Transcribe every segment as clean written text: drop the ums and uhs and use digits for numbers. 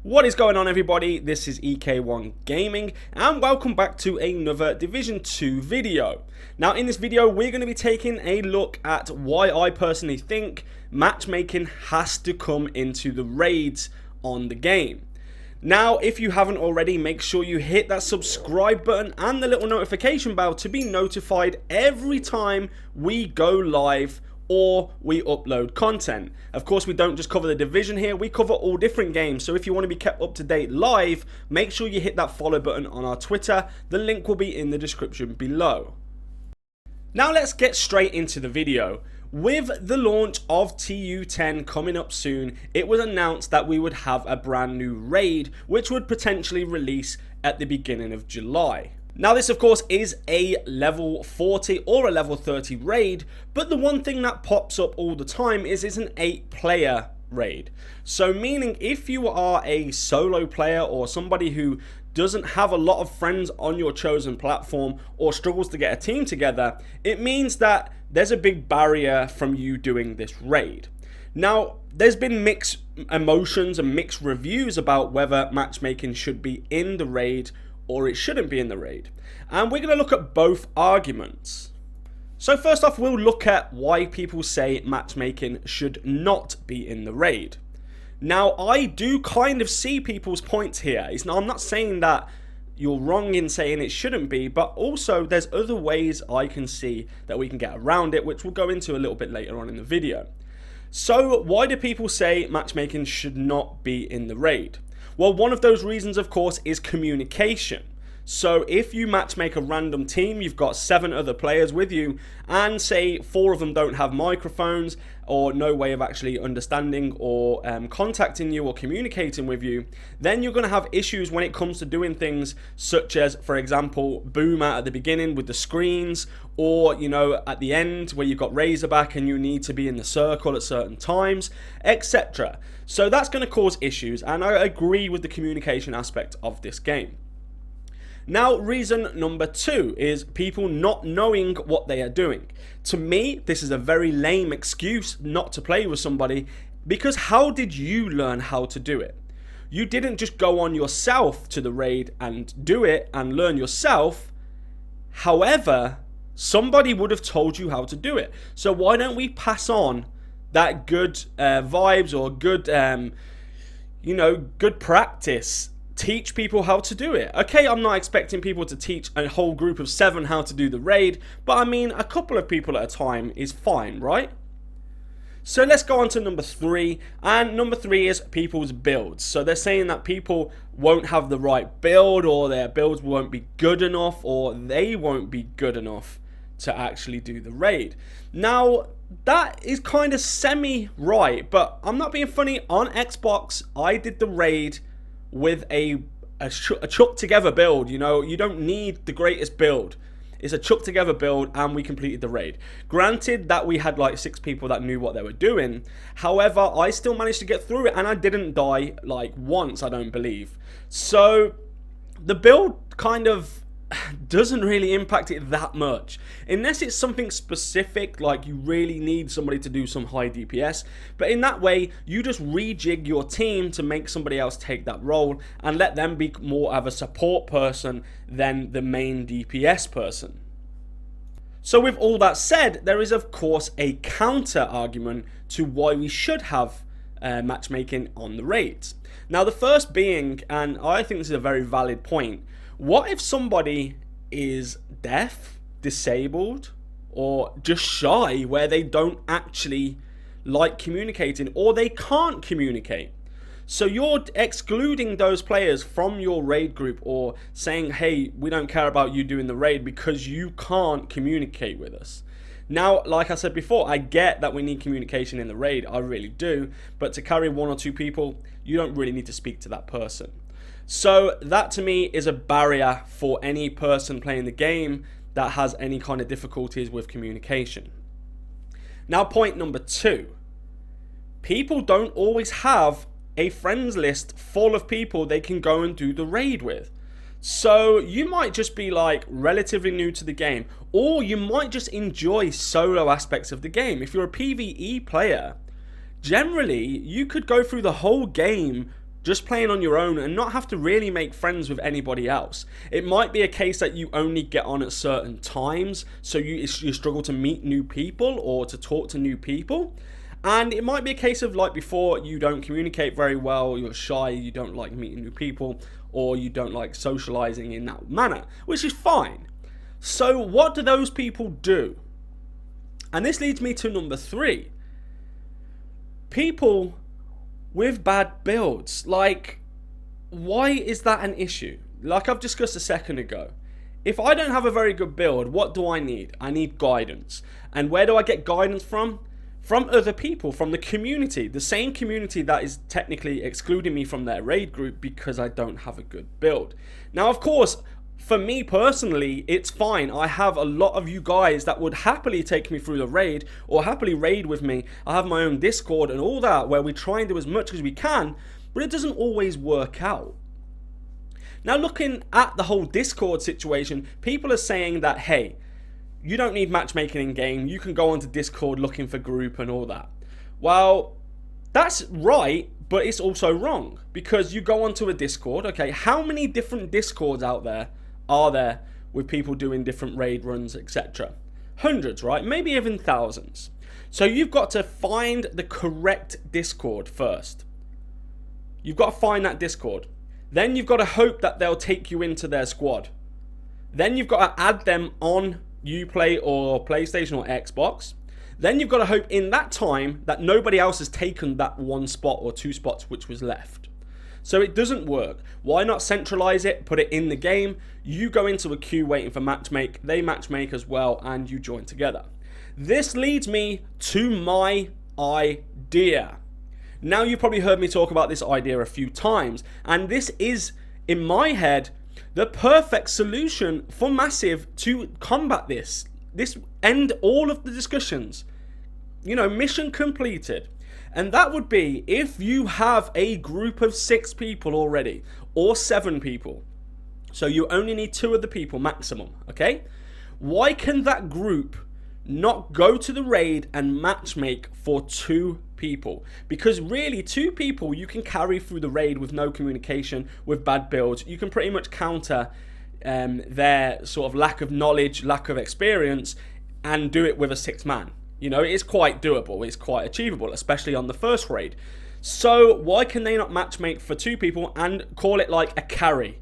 What is going on, everybody? This is EK1 Gaming and welcome back to another Division 2 video. Now in this video we're going to be taking a look at why I personally think matchmaking has to come into the raids on the game. Now if you haven't already, make sure you hit that subscribe button and the little notification bell to be notified every time we go live or we upload content. Of course, we don't just cover the division here, we cover all different games. So if you want to be kept up to date live, make sure you hit that follow button on our Twitter. The link will be in the description below. Now let's get straight into the video. With the launch of TU10 coming up soon, it was announced that we would have a brand new raid which would potentially release at the beginning of July. Now this of course is a level 40 or a level 30 raid, but the one thing that pops up all the time is it's an 8-player raid. So meaning if you are a solo player or somebody who doesn't have a lot of friends on your chosen platform or struggles to get a team together, it means that there's a big barrier from you doing this raid. Now there's been mixed emotions and mixed reviews about whether matchmaking should be in the raid or it shouldn't be in the raid. And we're going to look at both arguments. So first off, we'll look at why people say matchmaking should not be in the raid. Now, I do kind of see people's points here. I'm not saying that you're wrong in saying it shouldn't be, but also there's other ways I can see that we can get around it, which we'll go into a little bit later on in the video. So why do people say matchmaking should not be in the raid? Well, one of those reasons, of course, is communication. So if you matchmake a random team, you've got 7 other players with you, and say 4 of them don't have microphones or no way of actually understanding or contacting you or communicating with you, then you're going to have issues when it comes to doing things such as, for example, boomer at the beginning with the screens, or, you know, at the end where you've got Razorback and you need to be in the circle at certain times, etc. So that's going to cause issues, and I agree with the communication aspect of this game. Now, reason number 2 is people not knowing what they are doing. To me, this is a very lame excuse not to play with somebody, because how did you learn how to do it? You didn't just go on yourself to the raid and do it and learn yourself. However, somebody would have told you how to do it. So why don't we pass on that good vibes or good, good practice? Teach people how to do it. Okay, I'm not expecting people to teach a whole group of 7 how to do the raid, but I mean a couple of people at a time is fine, right? So let's go on to number 3, and number 3 is people's builds. So they're saying that people won't have the right build, or their builds won't be good enough, or they won't be good enough to actually do the raid. Now that is kind of semi-right, but I'm not being funny. On Xbox, I did the raid with a chuck together build. You know, you don't need the greatest build. It's a chuck together build, and we completed the raid. Granted that we had like 6 people that knew what they were doing. However, I still managed to get through it, and I didn't die like once, I don't believe. So the build kind of doesn't really impact it that much, unless it's something specific, like you really need somebody to do some high DPS. But in that way, you just rejig your team to make somebody else take that role and let them be more of a support person than the main DPS person. So with all that said, there is of course a counter argument to why we should have matchmaking on the raids. Now the first being, and I think this is a very valid point, what if somebody is deaf, disabled, or just shy, where they don't actually like communicating, or they can't communicate? So you're excluding those players from your raid group, or saying, hey, we don't care about you doing the raid because you can't communicate with us. Now, like I said before, I get that we need communication in the raid, I really do, but to carry 1 or 2 people, you don't really need to speak to that person. So that to me is a barrier for any person playing the game that has any kind of difficulties with communication. Now, point number 2. People don't always have a friends list full of people they can go and do the raid with. So you might just be like relatively new to the game, or you might just enjoy solo aspects of the game. If you're a PvE player, generally you could go through the whole game just playing on your own and not have to really make friends with anybody else. It might be a case that you only get on at certain times, so you struggle to meet new people or to talk to new people. And it might be a case of, like before, you don't communicate very well, you're shy, you don't like meeting new people, or you don't like socializing in that manner, which is fine. So what do those people do? And this leads me to number 3. People with bad builds. Like, why is that an issue? Like I've discussed a second ago, if I don't have a very good build, what do I need? I need guidance. And where do I get guidance from? From other people, from the community, the same community that is technically excluding me from their raid group because I don't have a good build. Now, of course, for me personally, it's fine. I have a lot of you guys that would happily take me through the raid or happily raid with me. I have my own Discord and all that where we try and do as much as we can, but it doesn't always work out. Now, looking at the whole Discord situation, people are saying that, hey, you don't need matchmaking in game. You can go onto Discord looking for group and all that. Well, that's right, but it's also wrong because you go onto a Discord. Okay, how many different Discords out there are there with people doing different raid runs, etc.? Hundreds, right? Maybe even thousands. So you've got to find the correct Discord first. You've got to find that Discord. Then you've got to hope that they'll take you into their squad. Then you've got to add them on Uplay or PlayStation or Xbox. Then you've got to hope in that time that nobody else has taken that one spot or 2 spots which was left. So it doesn't work. Why not centralize it, put it in the game? You go into a queue waiting for matchmake, they matchmake as well, and you join together. This leads me to my idea. Now, you've probably heard me talk about this idea a few times, and this is, in my head, the perfect solution for Massive to combat this. This end all of the discussions. You know, mission completed. And that would be if you have a group of 6 people already, or 7 people. So you only need 2 of the people maximum, okay? Why can that group not go to the raid and matchmake for 2 people? Because really, 2 people you can carry through the raid with no communication, with bad builds. You can pretty much counter their sort of lack of knowledge, lack of experience, and do it with a 6-man. You know, it's quite doable, it's quite achievable, especially on the first raid. So why can they not matchmake for 2 people and call it like a carry,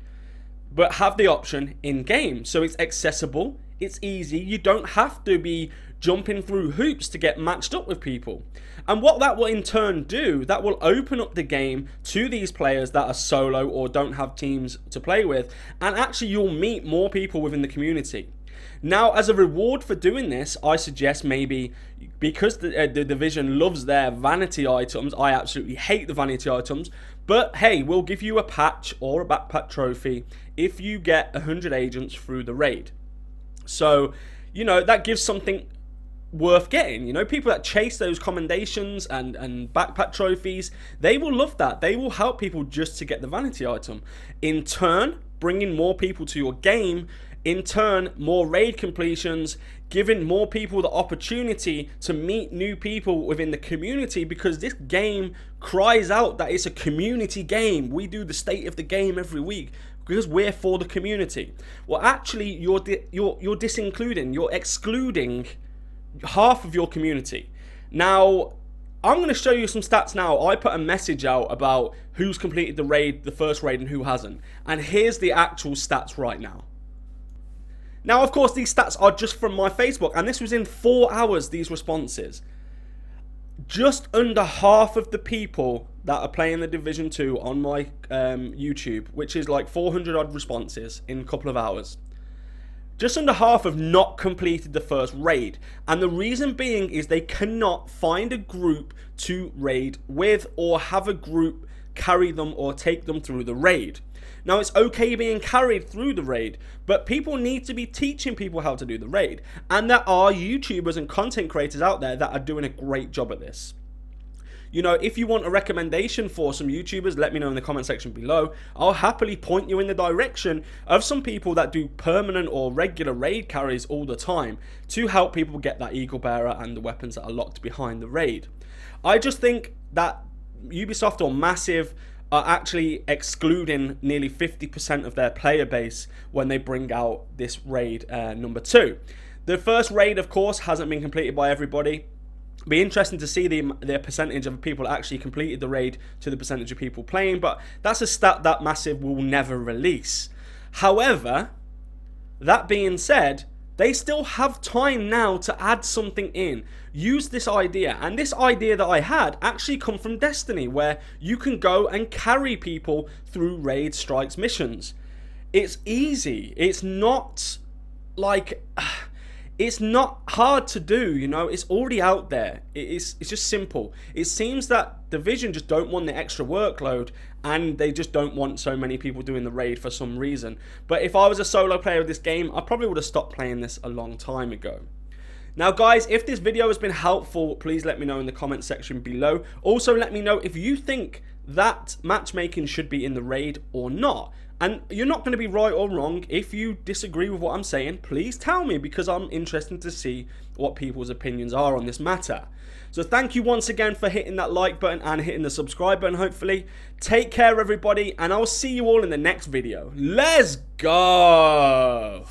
but have the option in game? So it's accessible, it's easy, you don't have to be jumping through hoops to get matched up with people. And what that will in turn do, that will open up the game to these players that are solo or don't have teams to play with, and actually you'll meet more people within the community. Now, as a reward for doing this, I suggest maybe, because the Division loves their vanity items, I absolutely hate the vanity items, but hey, we'll give you a patch or a backpack trophy if you get 100 agents through the raid. So, you know, that gives something worth getting. You know, people that chase those commendations and backpack trophies, they will love that. They will help people just to get the vanity item. In turn, bringing more people to your game, in turn, more raid completions, giving more people the opportunity to meet new people within the community, because this game cries out that it's a community game. We do the state of the game every week because we're for the community. Well, actually, you're excluding half of your community. Now, I'm going to show you some stats now. I put a message out about who's completed the raid, the first raid, and who hasn't. And here's the actual stats right now. Now, of course, these stats are just from my Facebook, and this was in 4 hours, these responses. Just under half of the people that are playing the Division 2 on my YouTube, which is like 400 odd responses in a couple of hours, just under half have not completed the first raid. And the reason being is they cannot find a group to raid with or have a group carry them or take them through the raid. Now, it's okay being carried through the raid, but people need to be teaching people how to do the raid. And there are YouTubers and content creators out there that are doing a great job at this. You know, if you want a recommendation for some YouTubers, let me know in the comment section below. I'll happily point you in the direction of some people that do permanent or regular raid carries all the time to help people get that Eagle Bearer and the weapons that are locked behind the raid. I just think that Ubisoft or Massive are actually excluding nearly 50% of their player base when they bring out this raid number 2. The first raid, of course, hasn't been completed by everybody. Be interesting to see the percentage of people actually completed the raid to the percentage of people playing, but that's a stat that Massive will never release. However, that being said, they still have time now to add something in. Use this idea. And this idea that I had actually come from Destiny, where you can go and carry people through raid strikes missions. It's easy. It's not like... It's not hard to do, you know. It's already out there. It's just simple. It seems that Division just don't want the extra workload, and they just don't want so many people doing the raid for some reason. But if I was a solo player of this game, I probably would have stopped playing this a long time ago. Now guys, if this video has been helpful, please let me know in the comment section below. Also let me know if you think that matchmaking should be in the raid or not. And you're not going to be right or wrong. If you disagree with what I'm saying, please tell me, because I'm interested to see what people's opinions are on this matter. So thank you once again for hitting that like button and hitting the subscribe button, hopefully. Take care, everybody, and I'll see you all in the next video. Let's go!